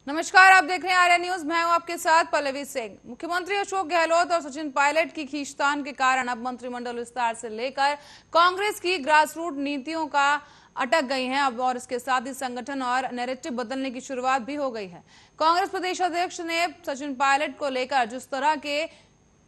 नमस्कार, आप देख रहे हैं आर्या न्यूज। मैं हूं आपके साथ पल्लवी सिंह। मुख्यमंत्री अशोक गहलोत और सचिन पायलट की खींचतान के कारण अब मंत्रिमंडल विस्तार से लेकर कांग्रेस की ग्रासरूट नीतियों का अटक गई हैं अब, और इसके साथ ही संगठन और नैरेटिव बदलने की शुरुआत भी हो गई है। कांग्रेस प्रदेश अध्यक्ष ने सचिन पायलट को लेकर जिस तरह के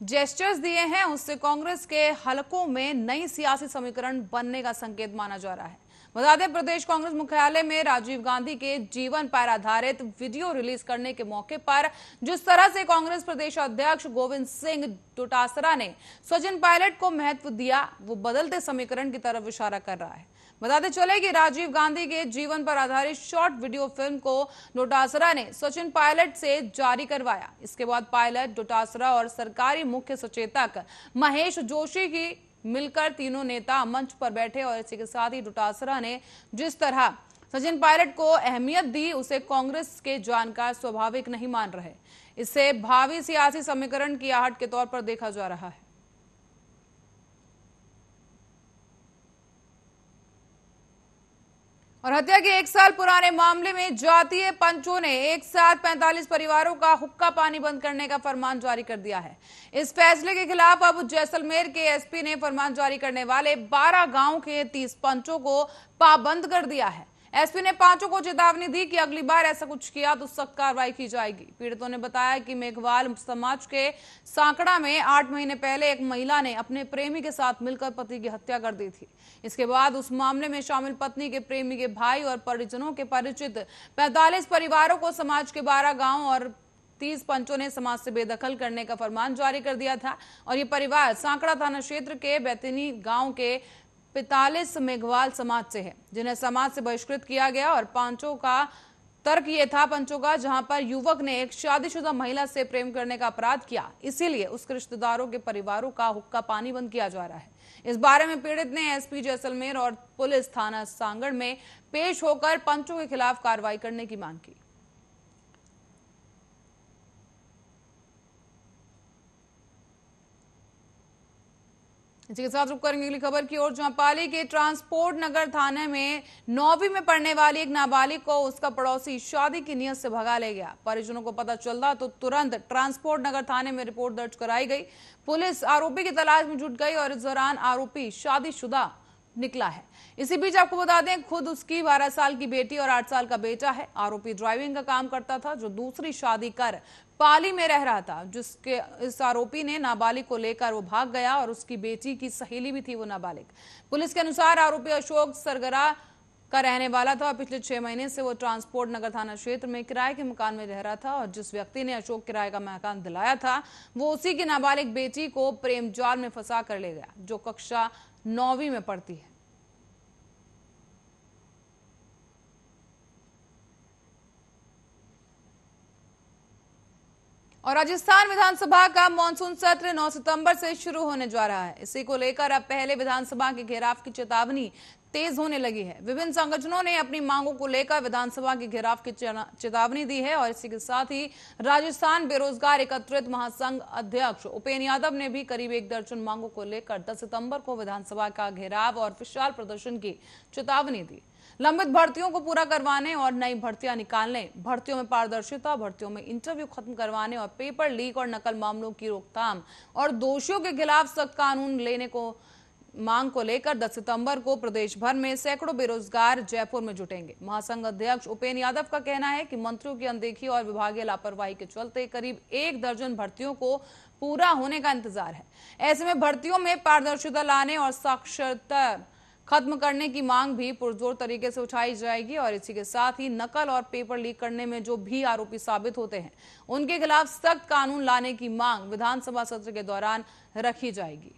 जेस्चर्स दिए हैं उससे कांग्रेस के हलकों में नई सियासी समीकरण बनने का संकेत माना जा रहा है। बता दें, प्रदेश कांग्रेस मुख्यालय में राजीव गांधी के जीवन पर आधारित वीडियो रिलीज करने के मौके पर जिस तरह से कांग्रेस प्रदेश अध्यक्ष गोविंद सिंह डोटासरा ने सचिन पायलट को महत्व दिया, वो बदलते समीकरण की तरफ इशारा कर रहा है। बताते चले कि राजीव गांधी के जीवन पर आधारित शॉर्ट वीडियो फिल्म को डोटासरा ने सचिन पायलट से जारी करवाया। इसके बाद पायलट, डोटासरा और सरकारी मुख्य सचेतक महेश जोशी की मिलकर तीनों नेता मंच पर बैठे और इसी के साथ ही डोटासरा ने जिस तरह सचिन पायलट को अहमियत दी उसे कांग्रेस के जानकार स्वाभाविक नहीं मान रहे। इसे भावी सियासी समीकरण की आहट के तौर पर देखा जा रहा है। और हत्या के 1 साल पुराने मामले में जातीय पंचों ने एक साथ 45 परिवारों का हुक्का पानी बंद करने का फरमान जारी कर दिया है। इस फैसले के खिलाफ अब जैसलमेर के एसपी ने फरमान जारी करने वाले 12 गांव के 30 पंचों को पाबंद कर दिया है। एसपी ने पांचों को चेतावनी दी कि अगली बार ऐसा कुछ किया तो सख्त कार्रवाई की जाएगी। पीड़ितों ने बताया कि मेघवाल समाज के सांकड़ा में 8 महीने पहले एक महिला ने अपने प्रेमी के साथ मिलकर पति की हत्या कर दी थी। इसके बाद उस मामले में शामिल पत्नी के प्रेमी के भाई और परिजनों के परिचित 45 परिवारों को समाज के 12 गांव और 30 पंचों ने समाज से बेदखल करने का फरमान जारी कर दिया था। और ये परिवार सांकड़ा थाना क्षेत्र के बैतनी गांव के 45 मेघवाल समाज से है, जिन्हें समाज से बहिष्कृत किया गया। और पंचों का तर्क ये था जहां पर युवक ने एक शादीशुदा महिला से प्रेम करने का अपराध किया, इसीलिए उसके रिश्तेदारों के परिवारों का हुक्का पानी बंद किया जा रहा है। इस बारे में पीड़ित ने एसपी जैसलमेर और पुलिस थाना सांगड़ में पेश होकर पंचों के खिलाफ कार्रवाई करने की मांग की। इसी के साथ रुक करेंगे अगली खबर की ओर, जहां पाली के ट्रांसपोर्ट नगर थाने में 9वीं में पढ़ने वाली एक नाबालिग को उसका पड़ोसी शादी की नियत से भगा ले गया। परिजनों को पता चलता तो तुरंत ट्रांसपोर्ट नगर थाने में रिपोर्ट दर्ज कराई गई। पुलिस आरोपी की तलाश में जुट गई और इस दौरान आरोपी शादीशुदा निकला है। इसी बीच आपको बता दें, खुद उसकी 12 साल की बेटी और 8 साल का बेटा है। आरोपी ड्राइविंग का काम करता था, जो दूसरी शादी कर पाली में रह रहा था। जिसके इस आरोपी ने नाबालिग को लेकर वो भाग गया और उसकी बेटी की सहेली भी थी वो नाबालिग। पुलिस के अनुसार आरोपी अशोक सरगरा का रहने वाला था और पिछले 6 महीने से वो ट्रांसपोर्ट नगर थाना क्षेत्र में किराए के मकान में रह रहा था। और जिस व्यक्ति ने अशोक किराए का मकान दिलाया था वो उसी की नाबालिग बेटी को प्रेम जाल में फंसा कर ले गया, जो कक्षा 9वीं में पढ़ती है। और राजस्थान विधानसभा का मानसून सत्र 9 सितंबर से शुरू होने जा रहा है। इसी को लेकर अब पहले विधानसभा के घेराव की चेतावनी तेज होने लगी है। विभिन्न संगठनों ने अपनी मांगों को लेकर विधानसभा के घेराव की चेतावनी दी है। और इसी के साथ ही राजस्थान बेरोजगार एकत्रित महासंघ अध्यक्ष उपेंद्र यादव ने भी करीब 1 दर्जन मांगों को लेकर 10 सितंबर को विधानसभा का घेराव और विशाल प्रदर्शन की चेतावनी दी। लंबित भर्तियों को पूरा करवाने और नई भर्तियां निकालने, भर्तियों में पारदर्शिता, भर्तियों में इंटरव्यू खत्म करवाने और पेपर लीक और नकल मामलों की रोकथाम और दोषियों के खिलाफ सख्त कानून लेने को मांग को लेकर 10 सितंबर को प्रदेश भर में सैकड़ों बेरोजगार जयपुर में जुटेंगे। महासंघ अध्यक्ष उपेंद्र यादव का कहना है कि मंत्रियों की अनदेखी और विभागीय लापरवाही के चलते करीब 1 दर्जन भर्तियों को पूरा होने का इंतजार है। ऐसे में भर्तियों में पारदर्शिता लाने और साक्षरता खत्म करने की मांग भी पुरजोर तरीके से उठाई जाएगी। और इसी के साथ ही नकल और पेपर लीक करने में जो भी आरोपी साबित होते हैं उनके खिलाफ सख्त कानून लाने की मांग विधानसभा सत्र के दौरान रखी जाएगी।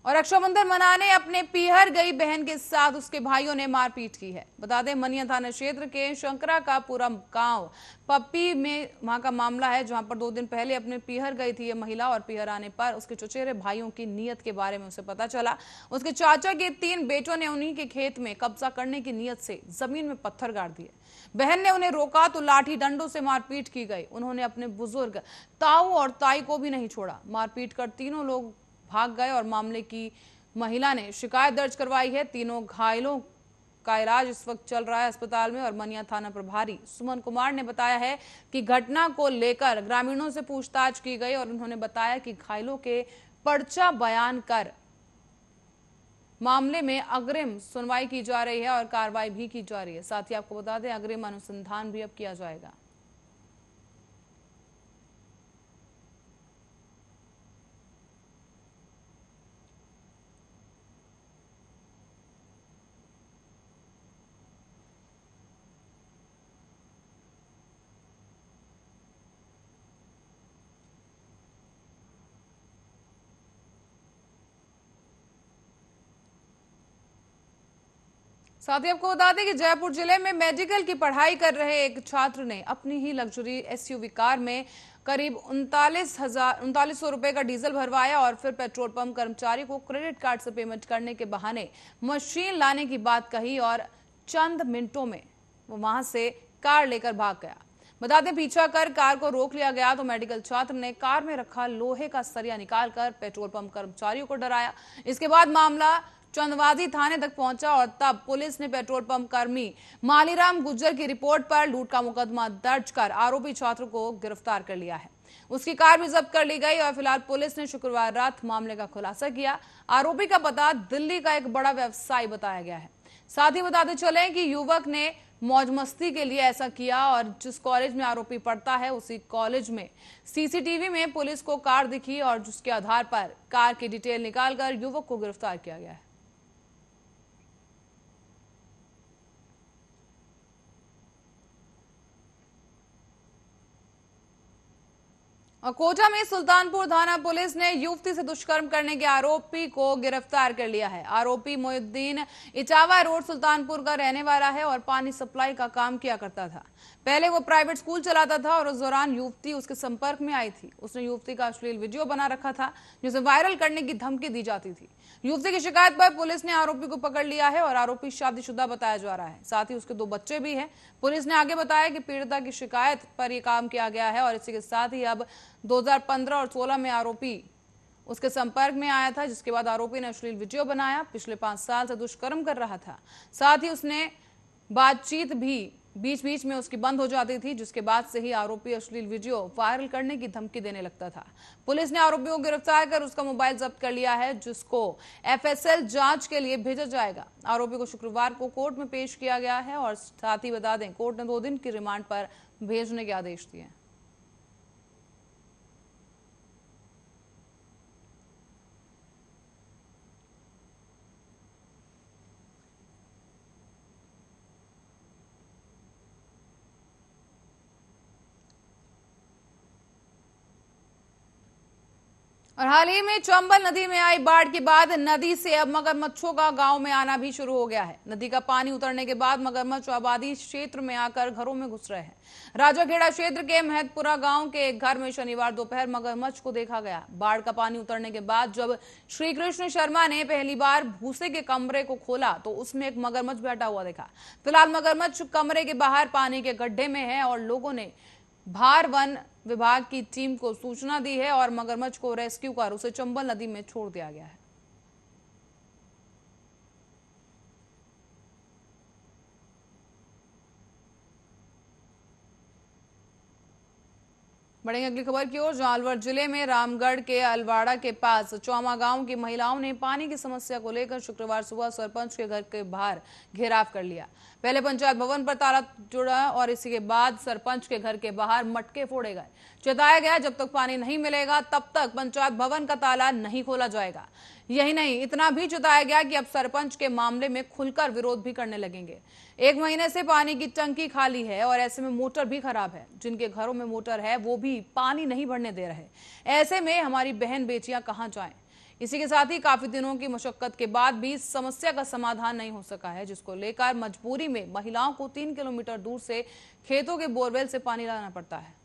और रक्षाबंधन मनाने अपने पीहर गई बहन के साथ उसके भाइयों ने मारपीट की है। बता दें, मनिया थाना क्षेत्र के शंकरा का पूरा गांव पप्पी में वहां का मामला है, जहां पर 2 दिन पहले अपने पीहर गई थी ये महिला। और पीहर आने पर उसके चचेरे भाइयों की नीयत के बारे में उसे पता चला। उसके चाचा के 3 बेटों ने उन्हीं के खेत में कब्जा करने की नीयत से जमीन में पत्थर गाड़ दिए। बहन ने उन्हें रोका तो लाठी डंडों से मारपीट की गई। उन्होंने अपने बुजुर्ग ताऊ और ताई को भी नहीं छोड़ा। मारपीट कर तीनों लोग भाग गए और मामले की महिला ने शिकायत दर्ज करवाई है। तीनों घायलों का इलाज इस वक्त चल रहा है अस्पताल में। और मनिया थाना प्रभारी सुमन कुमार ने बताया है कि घटना को लेकर ग्रामीणों से पूछताछ की गई और उन्होंने बताया कि घायलों के पर्चा बयान कर मामले में अग्रिम सुनवाई की जा रही है और कार्रवाई भी की जा रही है। साथ ही आपको बता दें अग्रिम अनुसंधान भी अब किया जाएगा। साथ ही आपको बता दें कि जयपुर जिले में मेडिकल की पढ़ाई कर रहे एक छात्र ने अपनी ही लग्जरी एसयूवी कार में करीब 3900 रुपए का डीजल भरवाया और फिर पेट्रोल पंप कर्मचारी को क्रेडिट कार्ड से पेमेंट करने के बहाने मशीन लाने की बात कही और चंद मिनटों में वो वहां से कार लेकर भाग गया। बता दें पीछा कर कार को रोक लिया गया तो मेडिकल छात्र ने कार में रखा लोहे का सरिया निकालकर पेट्रोल पंप कर्मचारियों को डराया। इसके बाद मामला चंदवाजी थाने तक पहुंचा और तब पुलिस ने पेट्रोल पंप कर्मी मालीराम गुज्जर की रिपोर्ट पर लूट का मुकदमा दर्ज कर आरोपी छात्र को गिरफ्तार कर लिया है। उसकी कार भी जब्त कर ली गई और फिलहाल पुलिस ने शुक्रवार रात मामले का खुलासा किया। आरोपी का पता दिल्ली का एक बड़ा व्यवसायी बताया गया है। साथ ही बताते चले कि युवक ने मौज मस्ती के लिए ऐसा किया और जिस कॉलेज में आरोपी पढ़ता है उसी कॉलेज में सीसीटीवी में पुलिस को कार दिखी और जिसके आधार पर कार की डिटेल निकालकर युवक को गिरफ्तार किया गया है। और कोटा में सुल्तानपुर थाना पुलिस ने युवती से दुष्कर्म करने के आरोपी को गिरफ्तार कर लिया है। आरोपी मोहिउद्दीन इटावा रोड सुल्तानपुर का रहने वाला है और पानी सप्लाई का काम किया करता था। पहले वो प्राइवेट स्कूल चलाता था और उस दौरान युवती उसके संपर्क में आई थी। उसने युवती का अश्लील वीडियो बना रखा था जिसे वायरल करने की धमकी दी जाती थी। युवती की शिकायत पर पुलिस ने आरोपी को पकड़ लिया है और आरोपी शादीशुदा बताया जा रहा है। साथ ही उसके 2 बच्चे भी हैं। पुलिस ने आगे बताया कि पीड़िता की शिकायत पर यह काम किया गया है और इसी के साथ ही अब 2015 और 16 में आरोपी उसके संपर्क में आया था, जिसके बाद आरोपी ने अश्लील वीडियो बनाया। पिछले 5 साल से दुष्कर्म कर रहा था। साथ ही उसने बातचीत भी बीच बीच में उसकी बंद हो जाती थी, जिसके बाद से ही आरोपी अश्लील वीडियो वायरल करने की धमकी देने लगता था। पुलिस ने आरोपी को गिरफ्तार कर उसका मोबाइल जब्त कर लिया है, जिसको एफएसएल जांच के लिए भेजा जाएगा। आरोपी को शुक्रवार को कोर्ट में पेश किया गया है और साथ ही बता दें कोर्ट ने 2 दिन की रिमांड पर भेजने के आदेश दिए। और हाल ही में चंबल नदी में आई बाढ़ के बाद नदी से अब मगरमच्छों का गांव में आना भी शुरू हो गया है। नदी का पानी उतरने के बाद मगरमच्छ आबादी क्षेत्र में आकर घरों में घुस रहे हैं। राजाखेड़ा क्षेत्र के महतपुरा गांव के एक घर में शनिवार दोपहर मगरमच्छ को देखा गया। बाढ़ का पानी उतरने के बाद जब श्री कृष्ण शर्मा ने पहली बार भूसे के कमरे को खोला तो उसमें एक मगरमच्छ बैठा हुआ देखा। फिलहाल मगरमच्छ कमरे के बाहर पानी के गड्ढे में है और लोगों ने भार वन विभाग की टीम को सूचना दी है और मगरमच्छ को रेस्क्यू कर उसे चंबल नदी में छोड़ दिया गया है। बढ़ेंगे अगली खबर की ओर, जहां अलवर जिले में रामगढ़ के अलवाड़ा के पास चौमा गांव की महिलाओं ने पानी की समस्या को लेकर शुक्रवार सुबह सरपंच के घर के बाहर घेराव कर लिया। पहले पंचायत भवन पर ताला जुड़ा और इसी के बाद सरपंच के घर के बाहर मटके फोड़े गए। चेताया गया जब तक पानी नहीं मिलेगा तब तक पंचायत भवन का ताला नहीं खोला जाएगा। यही नहीं, इतना भी चेताया गया कि अब सरपंच के मामले में खुलकर विरोध भी करने लगेंगे। 1 महीने से पानी की टंकी खाली है और ऐसे में मोटर भी खराब है। जिनके घरों में मोटर है वो भी पानी नहीं भरने दे रहे। ऐसे में हमारी बहन बेटियां कहां जाएं? इसी के साथ ही काफी दिनों की मशक्कत के बाद भी समस्या का समाधान नहीं हो सका है, जिसको लेकर मजबूरी में महिलाओं को 3 किलोमीटर दूर से खेतों के बोरवेल से पानी लाना पड़ता है।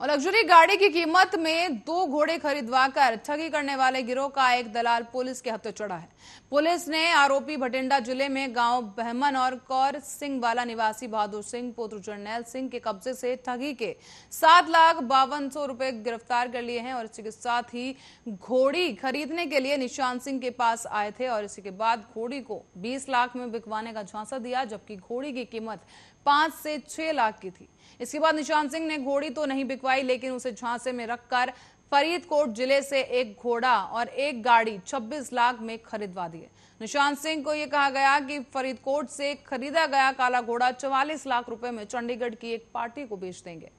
और लग्जरी गाड़ी की कीमत में 2 घोड़े खरीदवाकर ठगी करने वाले गिरोह का एक दलाल पुलिस के हत्थे चढ़ा है। पुलिस ने आरोपी भटिंडा जिले में गांव बहमन और कौर सिंह वाला निवासी बहादुर सिंह पुत्र जरनैल सिंह के कब्जे से ठगी के 7,52,100 रुपए गिरफ्तार कर लिए हैं और इसी के साथ ही घोड़ी खरीदने के लिए निशान सिंह के पास आए थे और इसी के बाद घोड़ी को 20 लाख में बिकवाने का झांसा दिया, जबकि घोड़ी की कीमत 5 से 6 लाख की थी। इसके बाद निशान सिंह ने घोड़ी तो नहीं बिकवाई, लेकिन उसे झांसे में रखकर फरीदकोट जिले से एक घोड़ा और एक गाड़ी 26 लाख में खरीदवा दिए। निशान सिंह को यह कहा गया कि फरीदकोट से खरीदा गया काला घोड़ा 44 लाख रुपए में चंडीगढ़ की एक पार्टी को बेच देंगे।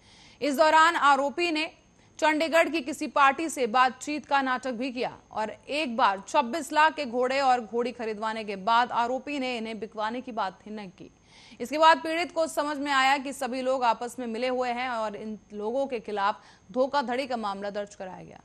इस दौरान आरोपी ने चंडीगढ़ की किसी पार्टी से बातचीत का नाटक भी किया और एक बार 26 लाख के घोड़े और घोड़ी खरीदवाने के बाद आरोपी ने इन्हें बिकवाने की बात ही नहीं की। इसके बाद पीड़ित को समझ में आया कि सभी लोग आपस में मिले हुए हैं और इन लोगों के खिलाफ धोखाधड़ी का मामला दर्ज कराया गया।